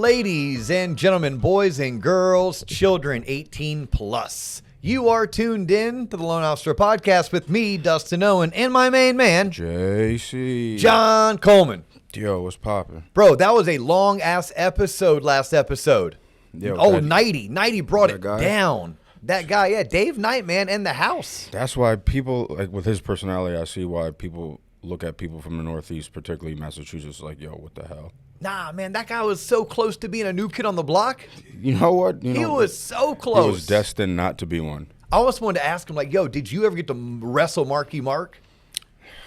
Ladies and gentlemen, boys and girls, children 18 plus. You are tuned in to the Lone Officer Podcast with me, Dustin Owen, and my main man, JC. John Coleman. Yo, what's poppin'? Bro, that was a long-ass episode last episode. Yo, oh, that- Nighty brought it guy? down. That guy, yeah, Dave Knight, man, in the house. That's why people, like with his personality, I see why people look at people from the Northeast, particularly Massachusetts, like, yo, what the hell? Nah, man, that guy was so close to being a new kid on the block. You know what? He was so close. He was destined not to be one. I almost wanted to ask him, like, yo, did you ever get to wrestle Marky Mark?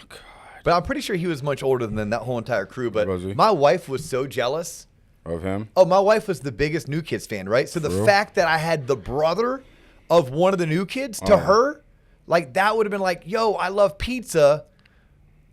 God. But I'm pretty sure he was much older than that whole entire crew. But Was he? my wife was so jealous. Of him? Oh, my wife was the biggest New Kids fan, right? So the For real? fact that I had the brother of one of the New Kids to her, like that would have been like, yo, I love pizza.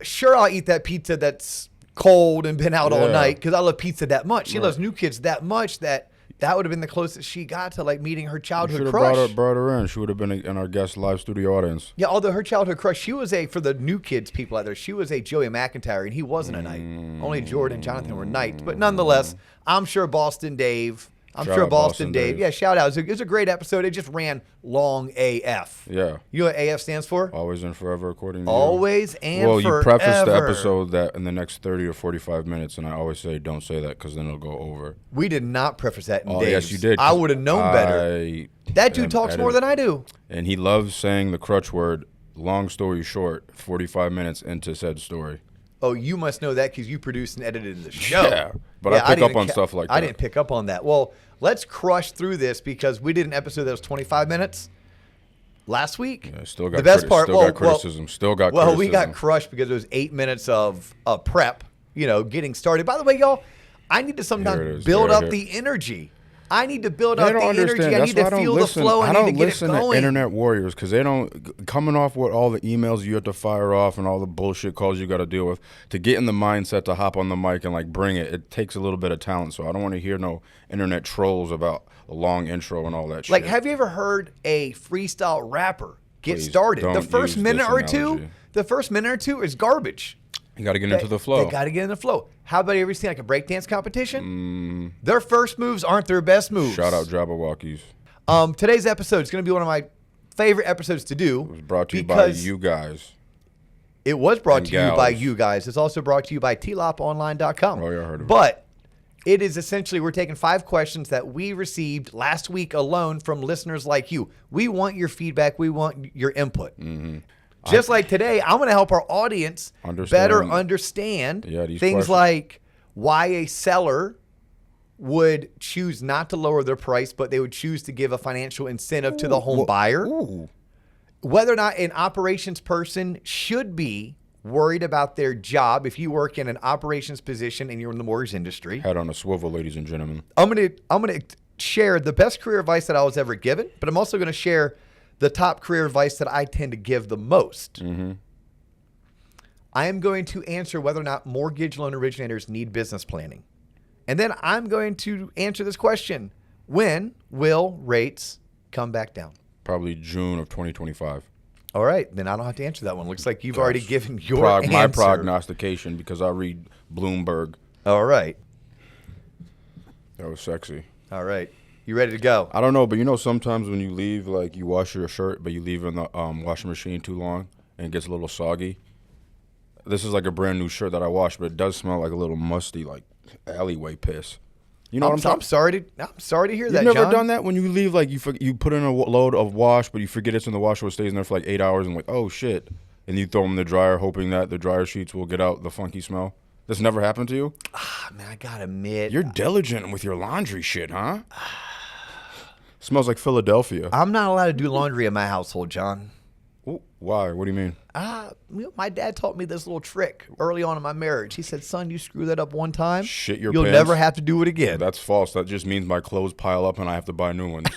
Sure, I'll eat that pizza that's cold and been out all Yeah. night because I love pizza that much. She Right. loves New Kids that much that would have been the closest she got to like meeting her You childhood should have crush. brought her in. She would have been in our guest live studio audience. Yeah, although her childhood crush, she was for the New Kids people out there, she was a Joey McIntyre, and he wasn't a knight. Only Jordan and Jonathan were knights. But nonetheless, I'm sure Boston Dave. Shout out Boston Dave. Yeah, shout out. It was a great episode. It just ran long AF. Yeah. You know what AF stands for? Always and forever, according to Always you. and Well, forever. you preface the episode that in the next 30 or 45 minutes, and I always say don't say that because then it'll go over. We did not preface that in Oh, Dave's. yes, you did. I would have known better. That dude talks more than I do. And he loves saying the crutch word. Long story short, 45 minutes into said story. Oh, you must know that because you produced and edited the show. Yeah, but I pick didn't up on stuff like that. I didn't pick up on that. Well, let's crush through this because we did an episode that was 25 minutes last week. Yeah, still got the best part. Still got criticism. Well, we got crushed because it was 8 minutes of prep. Getting started. By the way, y'all, I need to sometimes build up the energy. I need to build up the energy. I need to feel the flow. I need to get it going. I don't listen to internet warriors because they don't coming off with all the emails you have to fire off and all the bullshit calls you got to deal with to get in the mindset to hop on the mic and like bring it. It takes a little bit of talent, so I don't want to hear no internet trolls about a long intro and all that shit. Like, have you ever heard a freestyle rapper get Please started? don't The first use minute this analogy. or two is garbage. You got to get into the flow. They got to get in the flow. How about you ever seen like a breakdance competition? Their first moves aren't their best moves. Shout out Jabberwockies. Today's episode is going to be one of my favorite episodes to do. It was brought to you by you guys. It was brought And to you by gals. you guys. It's also brought to you by TLOPonline.com. Oh, yeah, I heard of it. But it is essentially we're taking 5 questions that we received last week alone from listeners like you. We want your feedback. We want your input. Mm-hmm. Just like today, I'm going to help our audience better understand these things questions. like why a seller would choose not to lower their price, but they would choose to give a financial incentive to the home buyer. Ooh. Whether or not an operations person should be worried about their job if you work in an operations position and you're in the mortgage industry. Head on a swivel, ladies and gentlemen. I'm gonna share the best career advice that I was ever given, but I'm also going to share the top career advice that I tend to give the most. Mm-hmm. I am going to answer whether or not mortgage loan originators need business planning. And then I'm going to answer this question. When will rates come back down? Probably June of 2025. All right, then I don't have to answer that one. Looks like you've already given your answer. My prognostication because I read Bloomberg. All right. That was sexy. All right. You ready to go? I don't know, but sometimes when you leave, like you wash your shirt, but you leave it in the washing machine too long and it gets a little soggy. This is like a brand new shirt that I washed, but it does smell like a little musty, like alleyway piss. You know what I'm talking? I'm sorry to hear You've that, never John. done that when you leave, like you put in a load of wash, but you forget it's in the washer, it stays in there for like 8 hours, and like, oh shit, and you throw them in the dryer, hoping that the dryer sheets will get out the funky smell. This never happened to you? Man, I gotta admit, You're diligent with your laundry shit, huh? Smells like Philadelphia. I'm not allowed to do laundry in my household, John. Ooh, why? What do you mean? My dad taught me this little trick early on in my marriage. He said, son, you screw that up one time, Shit your you'll pants. never have to do it again. That's false. That just means my clothes pile up and I have to buy new ones.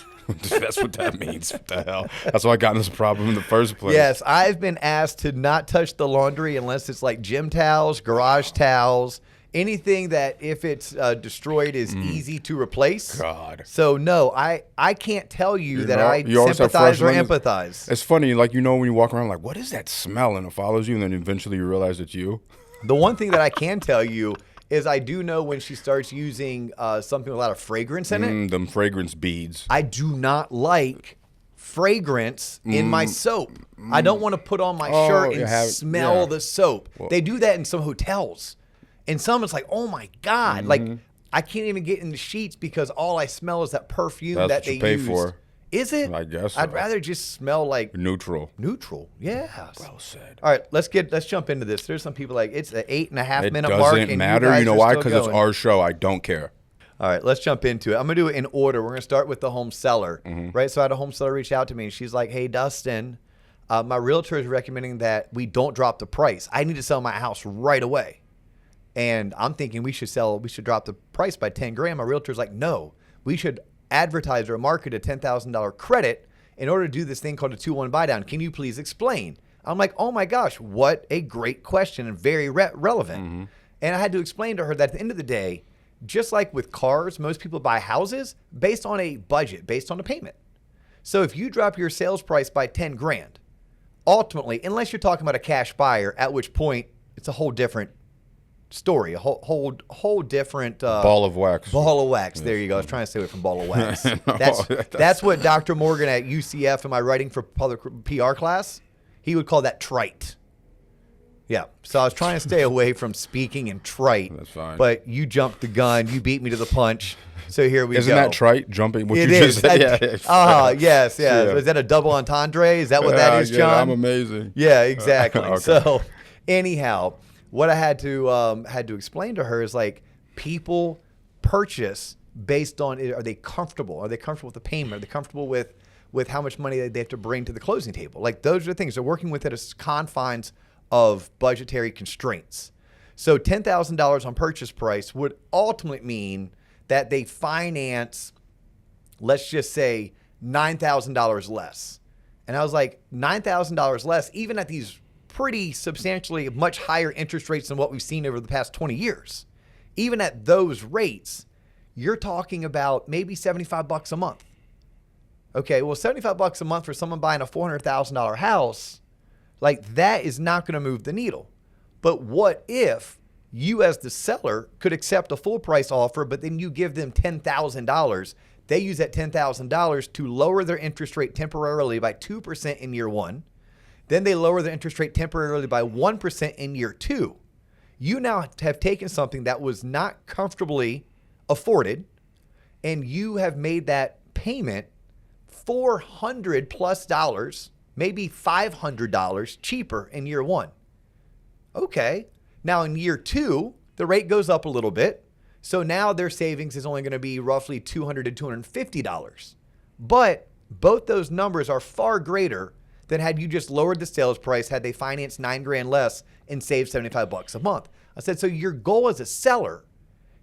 That's what that means. What the hell? That's why I got in this problem in the first place. Yes, I've been asked to not touch the laundry unless it's like gym towels, garage towels, anything that if it's destroyed is easy to replace. God. So no, I can't tell you that know, I you always have sympathize or fresh lemons. empathize. It's funny, like, when you walk around, like, what is that smell? And it follows you, and then eventually you realize it's you. The one thing that I can tell you is I do know when she starts using something with a lot of fragrance in it. Them fragrance beads. I do not like fragrance in my soap. I don't want to put on my shirt and smell the soap. Well, they do that in some hotels. In some, it's like, oh my God. Like, I can't even get in the sheets because all I smell is that perfume that they use. For. Is it? I guess so. I'd rather just smell like neutral. Yeah. Well said. All right, let's jump into this. There's some people like it's an 8.5 minute mark. It doesn't matter. You know why? Because it's our show. I don't care. All right, let's jump into it. I'm gonna do it in order. We're gonna start with the home seller, right? So I had a home seller reach out to me, and she's like, "Hey, Dustin, my realtor is recommending that we don't drop the price. I need to sell my house right away." And I'm thinking we should drop the price by 10 grand. My realtor's like, no, we should advertise or market a $10,000 credit in order to do this thing called a 2-1 buy down. Can you please explain? I'm like, oh my gosh, what a great question and very relevant. And I had to explain to her that at the end of the day, just like with cars, most people buy houses based on a budget, based on a payment. So if you drop your sales price by 10 grand, ultimately, unless you're talking about a cash buyer, at which point it's a whole different story, a whole different ball of wax. Yes. There you go. I was trying to stay away from ball of wax. That's what Dr. Morgan at UCF in my writing for public PR class, he would call that trite. Yeah. So I was trying to stay away from speaking in trite. That's fine. But you jumped the gun. You beat me to the punch. So here we go. Isn't that trite? Jumping? What it you is. Just said? Yes. Is that a double entendre? Is that what that is, John? I'm amazing. Yeah, exactly. Okay. So anyhow, what I had to explain to her is like people purchase based on are they comfortable? Are they comfortable with the payment? Are they comfortable with how much money they have to bring to the closing table? Like those are the things they're working with at a confines of budgetary constraints. So $10,000 on purchase price would ultimately mean that they finance, let's just say $9,000 less. And I was like, $9,000 less, even at these pretty substantially much higher interest rates than what we've seen over the past 20 years. Even at those rates, you're talking about maybe $75 a month. Okay, well, $75 a month for someone buying a $400,000 house, like that is not going to move the needle. But what if you as the seller could accept a full price offer, but then you give them $10,000. They use that $10,000 to lower their interest rate temporarily by 2% in year one. Then they lower the interest rate temporarily by 1% in year two. You now have taken something that was not comfortably afforded, and you have made that payment $400 plus, maybe $500 cheaper in year one. Okay. Now in year two, the rate goes up a little bit. So now their savings is only going to be roughly $200 to $250. But both those numbers are far greater than had you just lowered the sales price, had they financed $9,000 less and saved $75 a month. I said, so your goal as a seller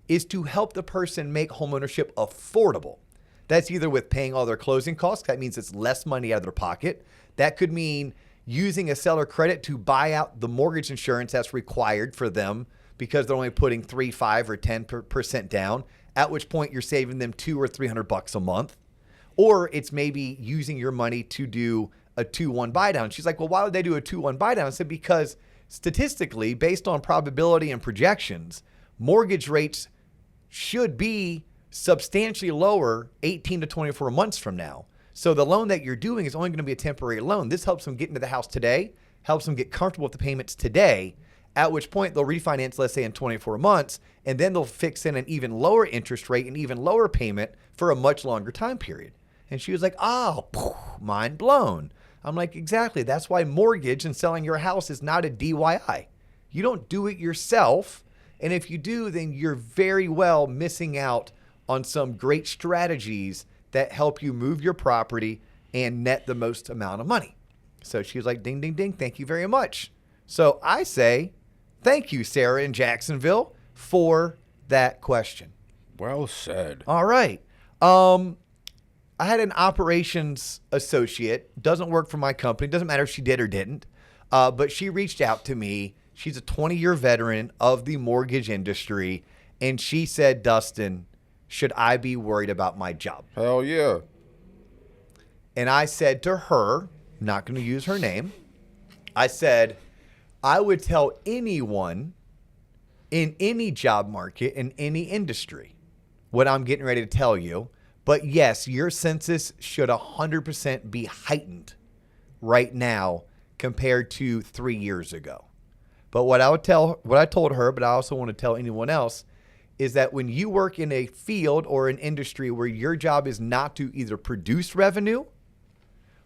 is to help the person make homeownership affordable. That's either with paying all their closing costs. That means it's less money out of their pocket. That could mean using a seller credit to buy out the mortgage insurance that's required for them because they're only putting 3, 5, or 10% down, at which point you're saving them $200 or $300 a month. Or it's maybe using your money to do a 2-1 buy down. She's like, well, why would they do a 2-1 buy down? I said, because statistically, based on probability and projections, mortgage rates should be substantially lower 18 to 24 months from now. So the loan that you're doing is only going to be a temporary loan. This helps them get into the house today, helps them get comfortable with the payments today, at which point they'll refinance, let's say in 24 months, and then they'll fix in an even lower interest rate and even lower payment for a much longer time period. And she was like, oh, mind blown. I'm like, exactly. That's why mortgage and selling your house is not a DIY. You don't do it yourself. And if you do, then you're very well missing out on some great strategies that help you move your property and net the most amount of money. So she was like, ding, ding, ding. Thank you very much. So I say, thank you, Sarah in Jacksonville, for that question. Well said. All right. I had an operations associate, doesn't work for my company, doesn't matter if she did or didn't, but she reached out to me. She's a 20-year veteran of the mortgage industry, and she said, Dustin, should I be worried about my job? Hell yeah. And I said to her, not going to use her name, I said, I would tell anyone in any job market, in any industry, what I'm getting ready to tell you. But yes, your senses should 100% be heightened right now compared to 3 years ago. But what I told her, but I also want to tell anyone else, is that when you work in a field or an industry where your job is not to either produce revenue,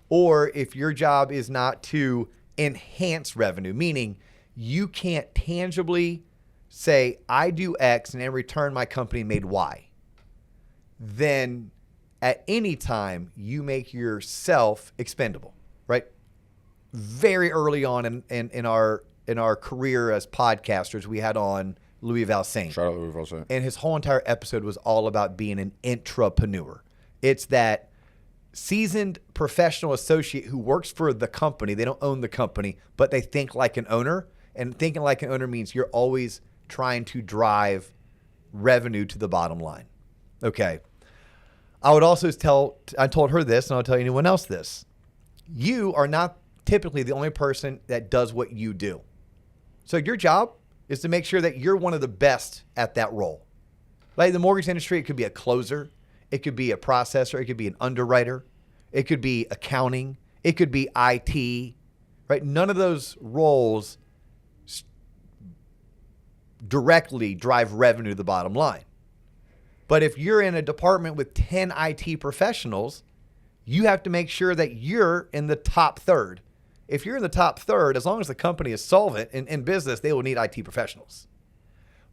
or if your job is not to enhance revenue, meaning you can't tangibly say, I do X and in return my company made Y, then at any time you make yourself expendable, right? Very early on in our career as podcasters, we had on Louis Valsaint. Shout out Louis Valsaint. And his whole entire episode was all about being an intrapreneur. It's that seasoned professional associate who works for the company. They don't own the company, but they think like an owner. And thinking like an owner means you're always trying to drive revenue to the bottom line. Okay. I would also I told her this, and I'll tell anyone else this. You are not typically the only person that does what you do. So your job is to make sure that you're one of the best at that role. Like in the mortgage industry, it could be a closer. It could be a processor. It could be an underwriter. It could be accounting. It could be IT, right? None of those roles directly drive revenue to the bottom line. But if you're in a department with 10 IT professionals, you have to make sure that you're in the top third. If you're in the top third, as long as the company is solvent in business, they will need IT professionals.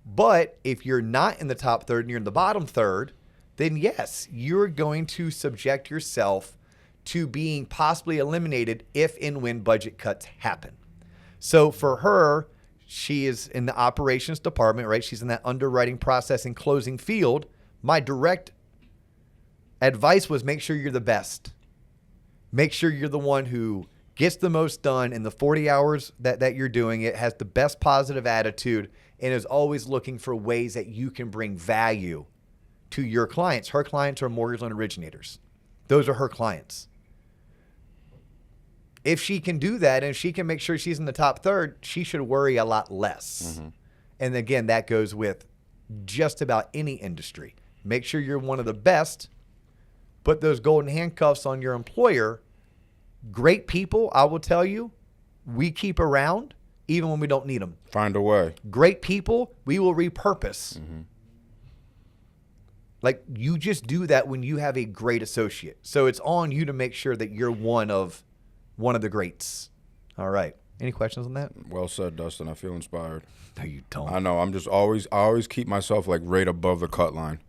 But if you're not in the top third and you're in the bottom third, then yes, you're going to subject yourself to being possibly eliminated if and when budget cuts happen. So for her, she is in the operations department, right? She's in that underwriting, processing, closing field. My direct advice was make sure you're the best. Make sure you're the one who gets the most done in the 40 hours that you're doing it, has the best positive attitude, and is always looking for ways that you can bring value to your clients. Her clients are mortgage loan originators. Those are her clients. If she can do that and she can make sure she's in the top third, she should worry a lot less. Mm-hmm. And again, that goes with just about any industry. Make sure you're one of the best. Put those golden handcuffs on your employer. Great people, I will tell you, we keep around even when we don't need them. Find a way. Great people, we will repurpose. Mm-hmm. Like, you just do that when you have a great associate. So it's on you to make sure that you're one of the greats. All right. Any questions on that? Well said, Dustin. I feel inspired. No, you don't. I know. I always keep myself like right above the cut line.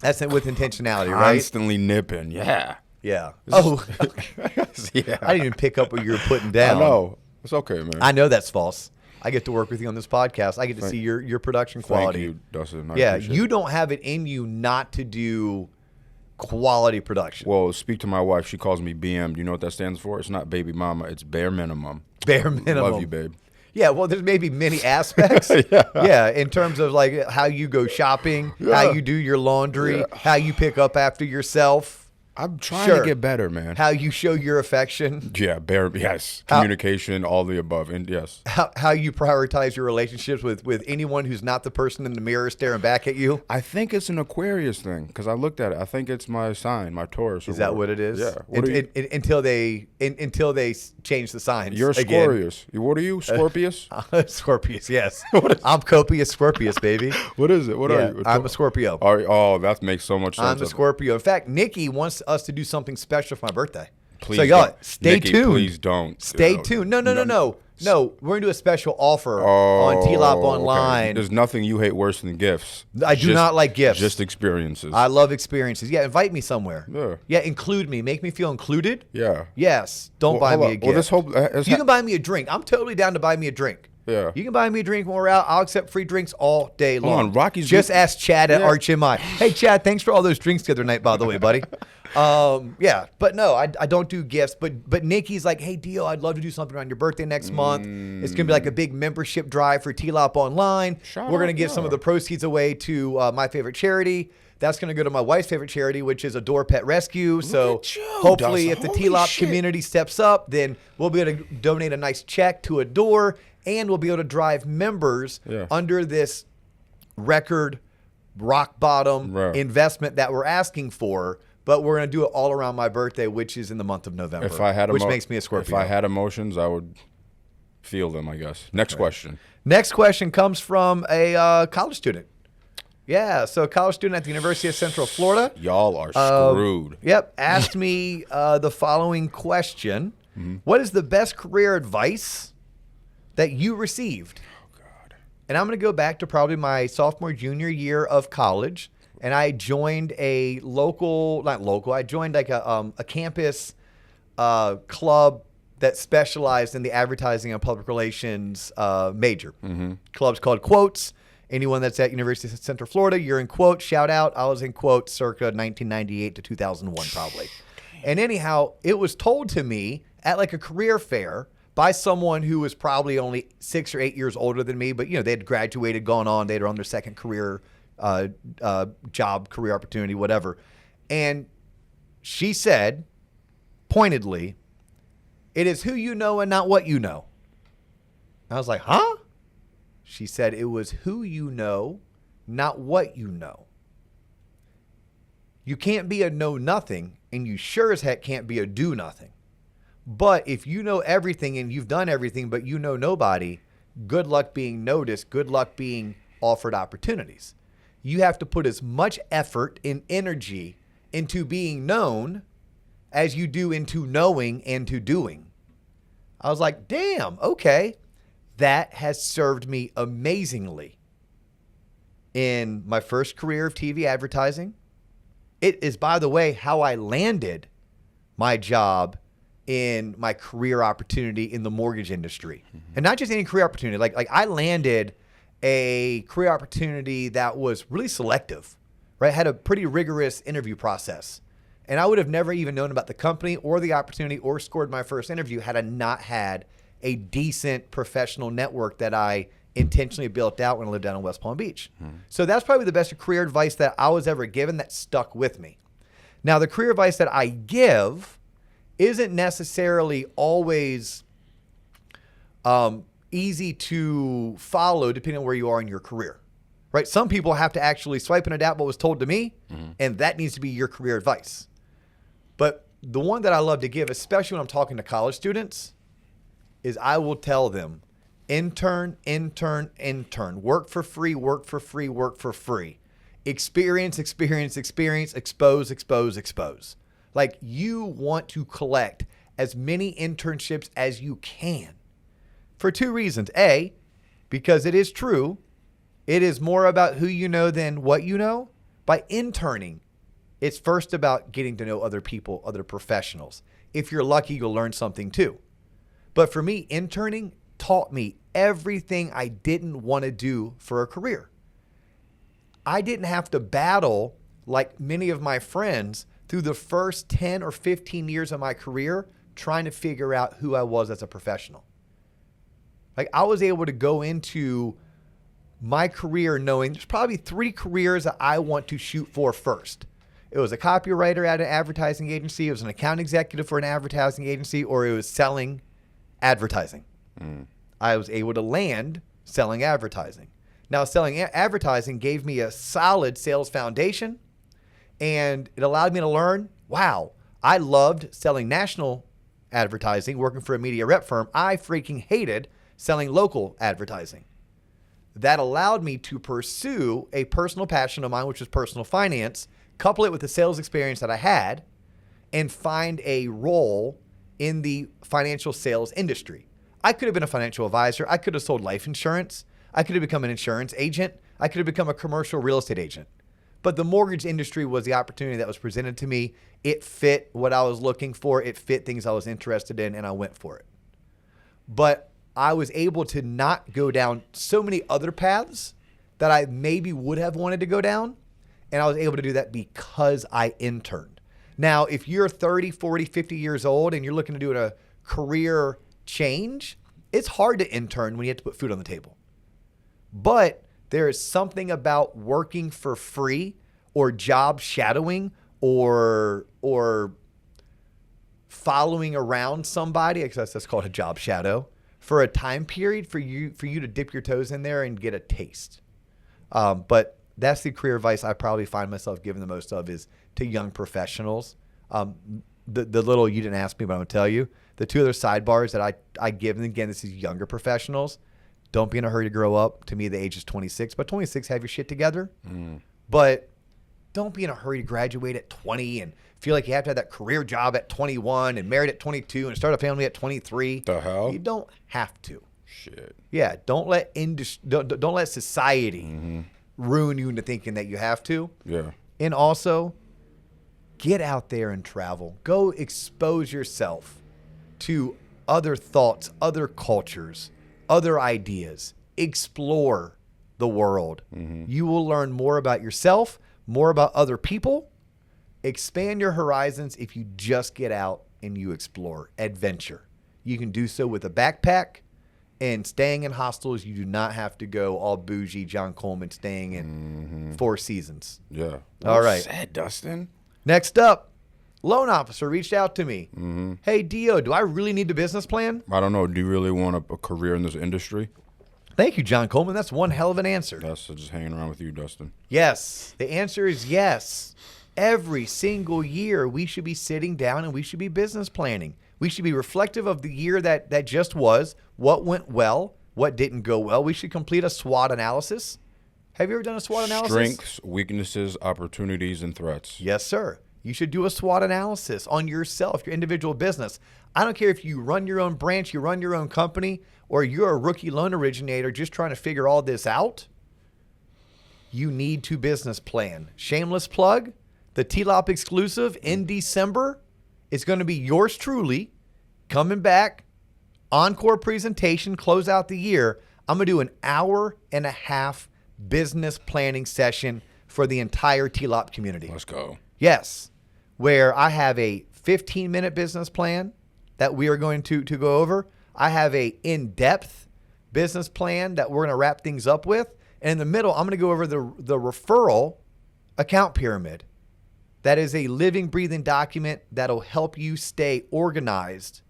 That's it with intentionality, right? Constantly nipping. Yeah. Yeah. Yeah. I didn't even pick up what you were putting down. I know. It's okay, man. I know that's false. I get to work with you on this podcast. I get to see your production quality. Thank you, Dustin. You don't have it in you not to do quality production. Well, speak to my wife. She calls me BM. Do you know what that stands for? It's not baby mama. It's bare minimum. Bare minimum. Love you, babe. Yeah, well, there's maybe many aspects. Yeah, in terms of like how you go shopping, how you do your laundry, how you pick up after yourself. I'm trying to get better, man. How you show your affection. Yeah, yes. Communication, all the above, and yes. How you prioritize your relationships with anyone who's not the person in the mirror staring back at you. I think it's an Aquarius thing because I looked at it. I think it's my sign, my Taurus. Is that what it is? Yeah. Until they change the signs. You're Aquarius. What are you? Scorpius? Scorpius, yes. I'm Copious Scorpius, baby. What is it? What are you? I'm a Scorpio. Oh, that makes so much sense. I'm a Scorpio. In fact, Nikki wants us to do something special for my birthday. Please so y'all, stay Nikki, tuned. Please don't. Stay tuned. No. We're going to do a special offer on TLOP Online. Okay. There's nothing you hate worse than gifts. I do not like gifts. Just experiences. I love experiences. Yeah, invite me somewhere. Yeah. Yeah, include me. Make me feel included. Yeah. Yes. Don't buy me a gift. Well, you can buy me a drink. I'm totally down to buy me a drink. Yeah. You can buy me a drink when we're out. I'll accept free drinks all day long. Hold on, Rocky's just ask Chad at Arch MI. Hey, Chad, thanks for all those drinks the other night, by the way, buddy. But no, I don't do gifts. But Nikki's like, hey, Dio, I'd love to do something around your birthday next month. It's going to be like a big membership drive for TLOP Online. We're going to give some of the proceeds away to my favorite charity. That's going to go to my wife's favorite charity, which is Adore Pet Rescue. So hopefully if the TLOP community steps up, then we'll be able to donate a nice check to Adore. and we'll be able to drive members under this record rock bottom investment that we're asking for. But we're going to do it all around my birthday, which is in the month of November, which makes me a Scorpio. If I had emotions, I would feel them, I guess. Next question. Next question comes from a college student. Yeah, so a college student at the University of Central Florida. Y'all are screwed. Yep, asked me the following question. What is the best career advice that you received? Oh, God. And I'm going to go back to probably my sophomore, junior year of college. And I joined I joined like a campus club that specialized in the advertising and public relations major. Club's called Quotes. Anyone that's at University of Central Florida, you're in Quotes. Shout out. I was in Quotes circa 1998 to 2001 probably. And anyhow, it was told to me at like a career fair by someone who was probably only 6 or 8 years older than me, but they had graduated, gone on, they were on their second career job, career opportunity, whatever. And she said, pointedly, it is who you know and not what you know. I was like, huh? She said it was who you know, not what you know. You can't be a know-nothing, and you sure as heck can't be a do-nothing. But if you know everything and you've done everything, but you know nobody, good luck being noticed, good luck being offered opportunities. You have to put as much effort and energy into being known as you do into knowing and to doing. I was like, damn, okay. That has served me amazingly in my first career of TV advertising. It is, by the way, how I landed my job in my career opportunity in the mortgage industry. And not just any career opportunity. Like I landed a career opportunity that was really selective, right? Had a pretty rigorous interview process. And I would have never even known about the company or the opportunity or scored my first interview had I not had a decent professional network that I intentionally built out when I lived down in West Palm Beach. So that's probably the best career advice that I was ever given that stuck with me. Now, the career advice that I give isn't necessarily always easy to follow depending on where you are in your career, right? Some people have to actually swipe and adapt what was told to me, and that needs to be your career advice. But the one that I love to give, especially when I'm talking to college students, is I will tell them, intern, intern, intern, work for free, work for free, work for free. Experience, experience, experience, expose, expose, expose. Like, you want to collect as many internships as you can. For two reasons. A, because it is true, it is more about who you know than what you know. By interning, it's first about getting to know other people, other professionals. If you're lucky, you'll learn something too. But for me, interning taught me everything I didn't want to do for a career. I didn't have to battle like many of my friends through the first 10 or 15 years of my career trying to figure out who I was as a professional. Like, I was able to go into my career knowing there's probably 3 careers that I want to shoot for first. It was a copywriter at an advertising agency, it was an account executive for an advertising agency, or it was selling advertising. I was able to land selling advertising. Now, selling advertising gave me a solid sales foundation, and it allowed me to learn, wow, I loved selling national advertising, working for a media rep firm. I freaking hated selling local advertising. That allowed me to pursue a personal passion of mine, which was personal finance, couple it with the sales experience that I had, and find a role in the financial sales industry. I could have been a financial advisor. I could have sold life insurance. I could have become an insurance agent. I could have become a commercial real estate agent. But the mortgage industry was the opportunity that was presented to me. It fit what I was looking for. It fit things I was interested in, and I went for it. But I was able to not go down so many other paths that I maybe would have wanted to go down. And I was able to do that because I interned. Now, if you're 30, 40, 50 years old and you're looking to do a career change, it's hard to intern when you have to put food on the table. But there is something about working for free or job shadowing or following around somebody, I guess that's called a job shadow, for a time period for you to dip your toes in there and get a taste. But that's the career advice I probably find myself giving the most of is to young professionals. The little, you didn't ask me, but I'm going to tell you, the two other sidebars that I give, and again, this is younger professionals. Don't be in a hurry to grow up. To me, the age is 26. But 26, have your shit together. But don't be in a hurry to graduate at 20 and feel like you have to have that career job at 21 and married at 22 and start a family at 23. The hell? You don't have to. Shit. Yeah, don't let society ruin you into thinking that you have to. Yeah. And also, get out there and travel. Go expose yourself to other thoughts, other cultures, other ideas. Explore the world. You will learn more about yourself, more about other people. Expand your horizons if you just get out and you explore. Adventure. You can do so with a backpack and staying in hostels. You do not have to go all bougie John Coleman staying in Four Seasons. Yeah. All right. Sad, Dustin. Next up, loan officer reached out to me. Hey, Dio, do I really need a business plan? I don't know. Do you really want a career in this industry? Thank you, John Coleman. That's one hell of an answer. That's just hanging around with you, Dustin. Yes. The answer is yes. Every single year, we should be sitting down and we should be business planning. We should be reflective of the year that just was, what went well, what didn't go well. We should complete a SWOT analysis. Have you ever done a SWOT analysis? Strengths, weaknesses, opportunities, and threats. Yes, sir. You should do a SWOT analysis on yourself, your individual business. I don't care if you run your own branch, you run your own company, or you're a rookie loan originator just trying to figure all this out. You need to business plan. Shameless plug, the TLOP exclusive in December is going to be yours truly coming back, encore presentation, close out the year. I'm going to do an 1.5-hour business planning session for the entire TLOP community. Let's go. Yes, where I have a 15-minute business plan that we are going to go over. I have a in-depth business plan that we're going to wrap things up with. And in the middle, I'm going to go over the referral account pyramid. That is a living, breathing document that'll help you stay organized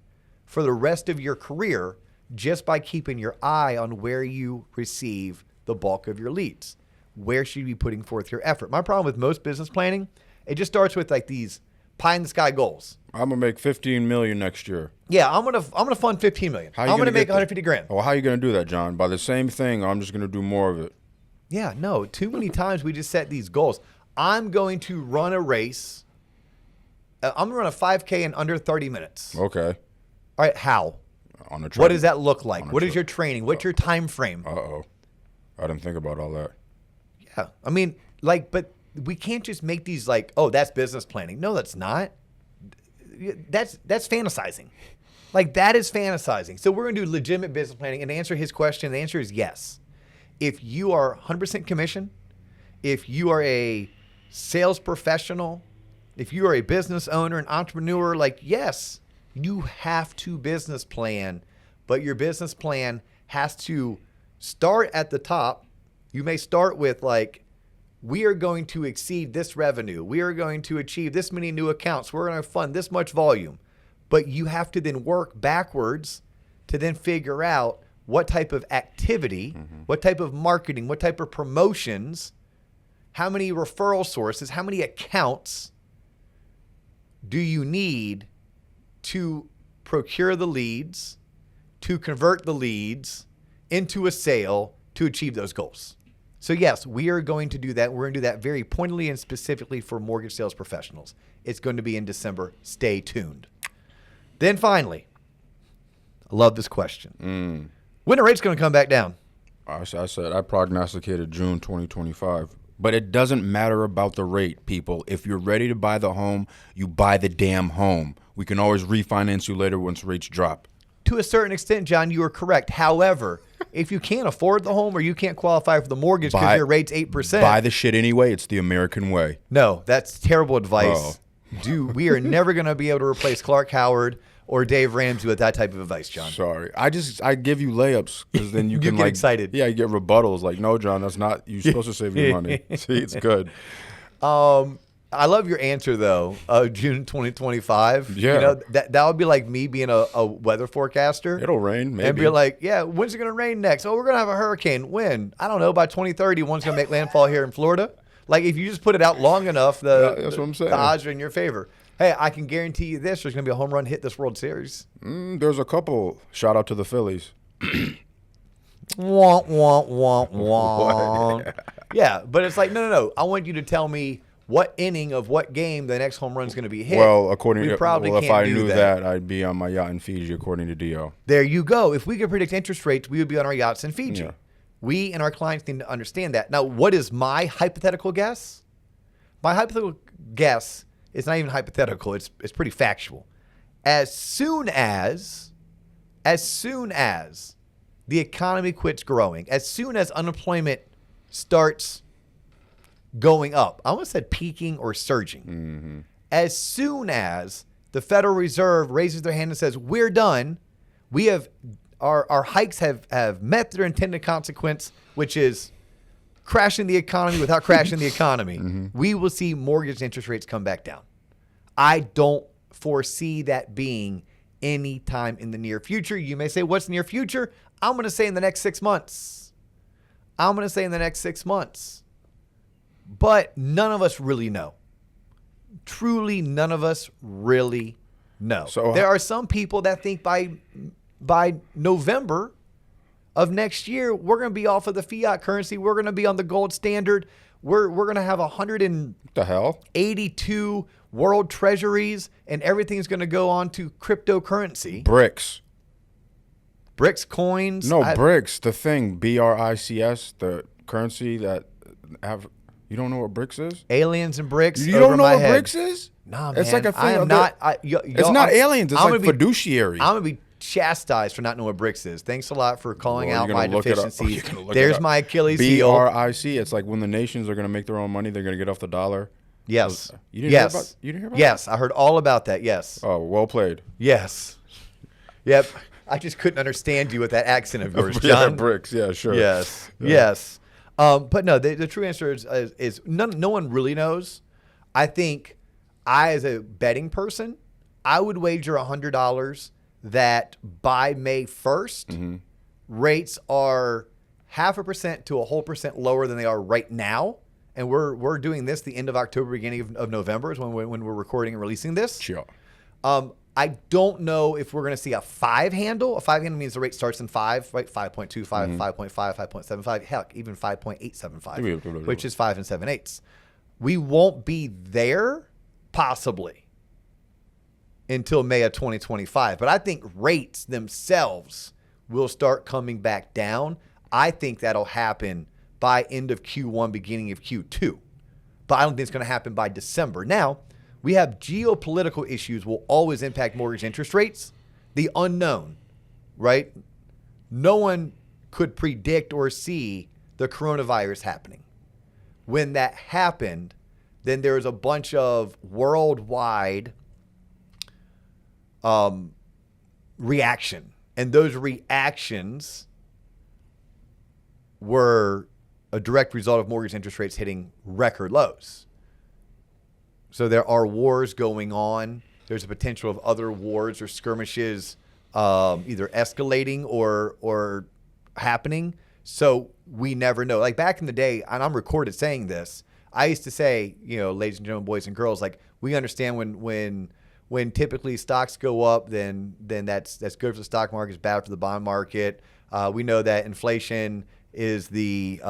for the rest of your career just by keeping your eye on where you receive the bulk of your leads. Where should you be putting forth your effort? My problem with most business planning, it just starts with like these pie in the sky goals. I'm gonna make $15 million next year. Yeah, I'm gonna fund $15 million. I'm gonna make $150,000. Well, how are you gonna do that, John? By the same thing, I'm just gonna do more of it. Yeah, no. Too many times we just set these goals. I'm going to run a race. I'm gonna run a 5K in under 30 minutes. Okay. All right. How? On a what does that look like? What is your training? What's your time frame? I didn't think about all that. Yeah, I mean, like, but we can't just make these like, oh, that's business planning. No, that's not. That's fantasizing. Like, that is fantasizing. So we're going to do legitimate business planning. And to answer his question, the answer is yes. If you are 100% commission, if you are a sales professional, if you are a business owner, an entrepreneur, like, yes, you have to business plan. But your business plan has to start at the top. You may start with like, we are going to exceed this revenue. We are going to achieve this many new accounts. We're going to fund this much volume. But you have to then work backwards to then figure out what type of activity, what type of marketing, what type of promotions, how many referral sources, how many accounts do you need to procure the leads, to convert the leads into a sale to achieve those goals. So yes, we are going to do that. We're going to do that very pointedly and specifically for mortgage sales professionals. It's going to be in December. Stay tuned. Then finally, I love this question. When are rates going to come back down? I said I prognosticated June 2025. But it doesn't matter about the rate, people. If you're ready to buy the home, you buy the damn home. We can always refinance you later once rates drop. To a certain extent, John, you are correct. However, if you can't afford the home or you can't qualify for the mortgage because your rate's 8%. Buy the shit anyway. It's the American way. No, that's terrible advice. We are never going to be able to replace Clark Howard or Dave Ramsey with that type of advice, John. Sorry. I give you layups because then you can get excited. Yeah, you get rebuttals. Like, no, John, that's not, you're supposed to save your money. See, it's good. I love your answer though. June 2025. Yeah. You know, that would be like me being a weather forecaster. It'll rain, maybe. And be like, yeah, when's it gonna rain next? Oh, we're gonna have a hurricane. When? I don't know. By 2030, one's gonna make landfall here in Florida. Like if you just put it out long enough, that's what I'm saying. The odds are in your favor. Hey, I can guarantee you this: there's gonna be a home run hit this World Series. There's a couple. Shout out to the Phillies. Wah, wah, wah, wah. Yeah, but it's like, no. I want you to tell me what inning of what game the next home run is going to be hit. Well, according to if I knew that, I'd be on my yacht in Fiji, according to Dio. There you go. If we could predict interest rates, we would be on our yachts in Fiji. Yeah. We and our clients need to understand that. Now, what is my hypothetical guess? My hypothetical guess is not even hypothetical. It's pretty factual. As soon as the economy quits growing, as soon as unemployment starts going up, I almost said peaking or surging. As soon as the Federal Reserve raises their hand and says, we're done, we have our hikes have met their intended consequence, which is crashing the economy without crashing the economy, we will see mortgage interest rates come back down. I don't foresee that being any time in the near future. You may say, what's near future? I'm going to say in the next 6 months. But none of us really know. Truly, none of us really know. So there are some people that think by November of next year, we're going to be off of the fiat currency. We're going to be on the gold standard. We're going to have 182 world treasuries, and everything's going to go on to cryptocurrency. BRICS coins. No, BRICS, the thing, BRICS, the currency that have. You don't know what BRICS is? Aliens and BRICS. You don't know what BRICS is? Nah, man. It's like a thing. I am not. It's not aliens. It's like fiduciary. I'm going to be chastised for not knowing what BRICS is. Thanks a lot for calling out my deficiencies. There's my Achilles heel. BRIC. It's like when the nations are going to make their own money, they're going to get off the dollar. Yes. You didn't hear about Yes, I heard all about that. Yes. Oh, well played. Yes. Yep. I just couldn't understand you with that accent of yours, John. Yeah, BRICS. Yeah, sure. Yes. Yeah. Yes. But no, the true answer is no one really knows. I think as a betting person, I would wager $100 that by May 1st, rates are 0.5% to 1% lower than they are right now. And we're doing this the end of October, beginning of November is when we're recording and releasing this. Sure. I don't know if we're going to see a 5 handle. A 5 handle means the rate starts in 5, right? 5.25, 5.5, 5.75, heck, even 5.875, which is 5 7/8. We won't be there, possibly, until May of 2025. But I think rates themselves will start coming back down. I think that'll happen by end of Q1, beginning of Q2. But I don't think it's going to happen by December. Now, we have geopolitical issues will always impact mortgage interest rates. The unknown, right? No one could predict or see the coronavirus happening. When that happened, then there was a bunch of worldwide reaction. And those reactions were a direct result of mortgage interest rates hitting record lows. So there are wars going on. There's a potential of other wars or skirmishes either escalating or happening. So we never know. Like back in the day, and I'm recorded saying this, I used to say, ladies and gentlemen, boys and girls, like we understand when typically stocks go up, then that's good for the stock market, it's bad for the bond market. We know that inflation is the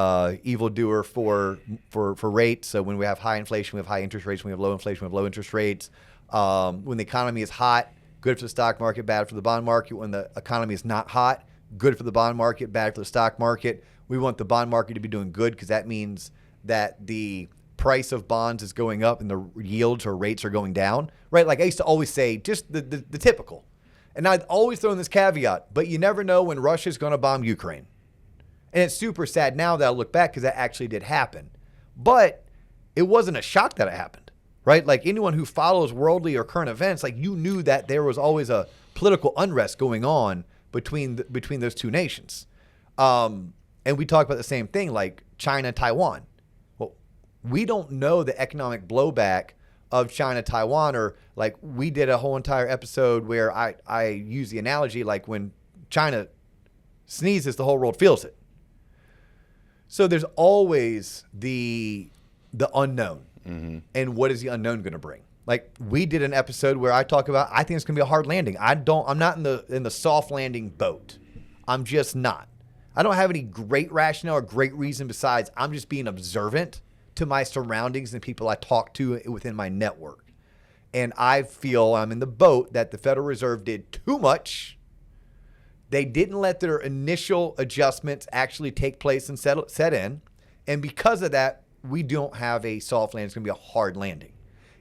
evildoer for rates. So when we have high inflation, we have high interest rates. When we have low inflation, we have low interest rates. When the economy is hot, good for the stock market, bad for the bond market. When the economy is not hot, good for the bond market, bad for the stock market. We want the bond market to be doing good because that means that the price of bonds is going up and the yields or rates are going down, right? Like I used to always say, just the typical. And I'd always throw in this caveat, but you never know when Russia's going to bomb Ukraine. And it's super sad now that I look back because that actually did happen. But it wasn't a shock that it happened, right? Like anyone who follows worldly or current events, like you knew that there was always a political unrest going on between those two nations. And we talk about the same thing, like China, Taiwan. Well, We don't know the economic blowback of China, Taiwan, or like we did a whole entire episode where I use the analogy like when China sneezes, the whole world feels it. So there's always the unknown. Mm-hmm. And what is the unknown going to bring? Like we did an episode where I talk about, I think it's going to be a hard landing. I'm not in the soft landing boat. I'm just not. I don't have any great rationale or great reason besides I'm just being observant to my surroundings and people I talk to within my network. And I feel I'm in the boat that the Federal Reserve did too much. They didn't let their initial adjustments actually take place and set in. And because of that, we don't have a soft landing. It's going to be a hard landing.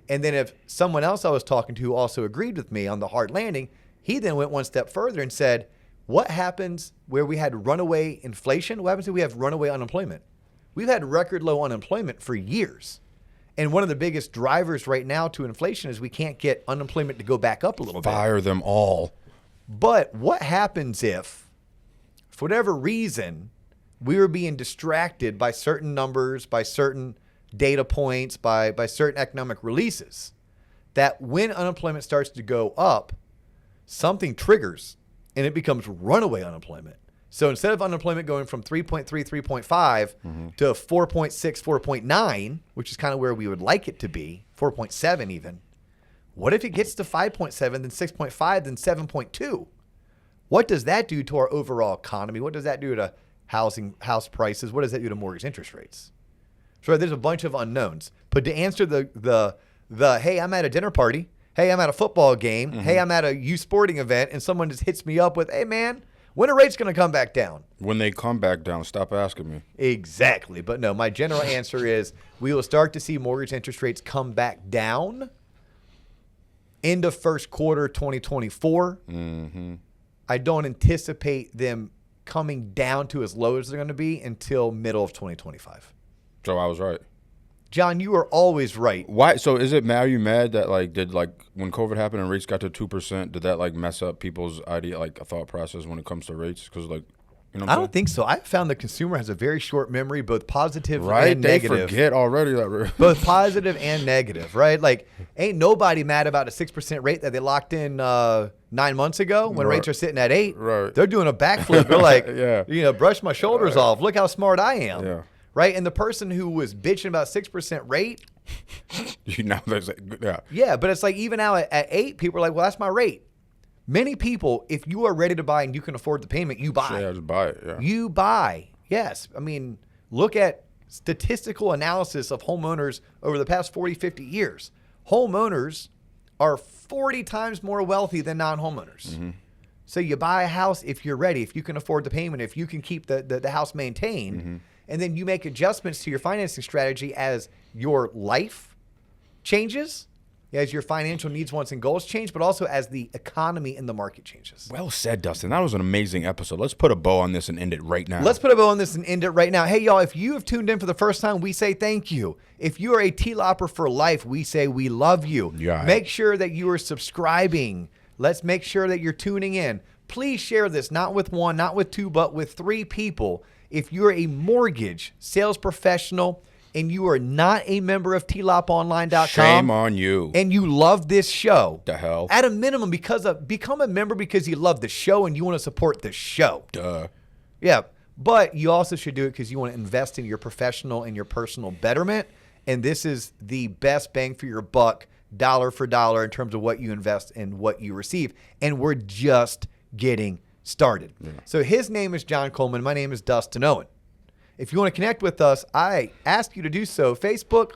And then if someone else I was talking to also agreed with me on the hard landing, he then went one step further and said, what happens where we had runaway inflation? What happens if we have runaway unemployment? We've had record low unemployment for years. And one of the biggest drivers right now to inflation is we can't get unemployment to go back up a little bit. Fire them all. But what happens if, for whatever reason, we were being distracted by certain numbers, by certain data points, by certain economic releases, that when unemployment starts to go up, something triggers and it becomes runaway unemployment. So instead of unemployment going from 3.3, 3.5 to 4.6, 4.9, which is kind of where we would like it to be, 4.7 even, what if it gets to 5.7, then 6.5, then 7.2? What does that do to our overall economy? What does that do to house prices? What does that do to mortgage interest rates? So there's a bunch of unknowns. But to answer the hey, I'm at a dinner party, hey, I'm at a football game, hey, I'm at a youth sporting event, and someone just hits me up with, hey, man, when are rates going to come back down? When they come back down, stop asking me. Exactly. But no, my general answer is we will start to see mortgage interest rates come back down into first quarter 2024. Mm-hmm. I don't anticipate them coming down to as low as they're going to be until middle of 2025. So I was right. John, you are always right. Why? So is it mad? Are you mad that when COVID happened and rates got to 2%, did that mess up people's thought process when it comes to rates? Because I don't think so. I found the consumer has a very short memory, both positive and negative. They forget already. Both positive and negative, right? Like, ain't nobody mad about a 6% rate that they locked in 9 months ago when rates are sitting at 8. Right. They're doing a backflip. They're like, brush my shoulders off. Look how smart I am. Yeah. Right? And the person who was bitching about 6% rate. Yeah, but it's like even now at 8, people are like, well, that's my rate. Many people, if you are ready to buy and you can afford the payment, you buy. Yeah, just buy it. Yeah. You buy. Yes. I mean, look at statistical analysis of homeowners over the past 40, 50 years. Homeowners are 40 times more wealthy than non-homeowners. Mm-hmm. So you buy a house if you're ready, if you can afford the payment, if you can keep the house maintained. Mm-hmm. And then you make adjustments to your financing strategy as your life changes, as your financial needs, wants, and goals change, but also as the economy and the market changes. Well said, Dustin. That was an amazing episode. Let's put a bow on this and end it right now. Let's put a bow on this and end it right now. Hey, y'all, if you have tuned in for the first time, we say thank you. If you are a TLOPper for life, we say we love you. Yeah. Make sure that you are subscribing. Let's make sure that you're tuning in. Please share this, not with one, not with two, but with 3 people. If you're a mortgage sales professional and you are not a member of TLOPonline.com. Shame on you. And you love this show. The hell? At a minimum, become a member because you love the show and you want to support the show. Duh. Yeah. But you also should do it because you want to invest in your professional and your personal betterment. And this is the best bang for your buck, dollar for dollar, in terms of what you invest and what you receive. And we're just getting started. Yeah. So his name is John Coleman. My name is Dustin Owen. If you want to connect with us, I ask you to do so. Facebook,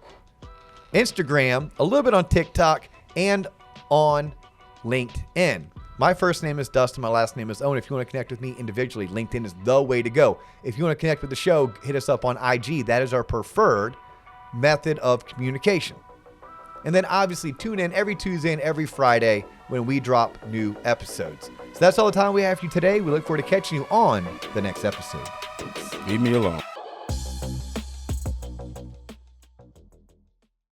Instagram, a little bit on TikTok, and on LinkedIn. My first name is Dustin. My last name is Owen. If you want to connect with me individually, LinkedIn is the way to go. If you want to connect with the show, hit us up on IG. That is our preferred method of communication. And then obviously tune in every Tuesday and every Friday when we drop new episodes. So that's all the time we have for you today. We look forward to catching you on the next episode. Leave me alone.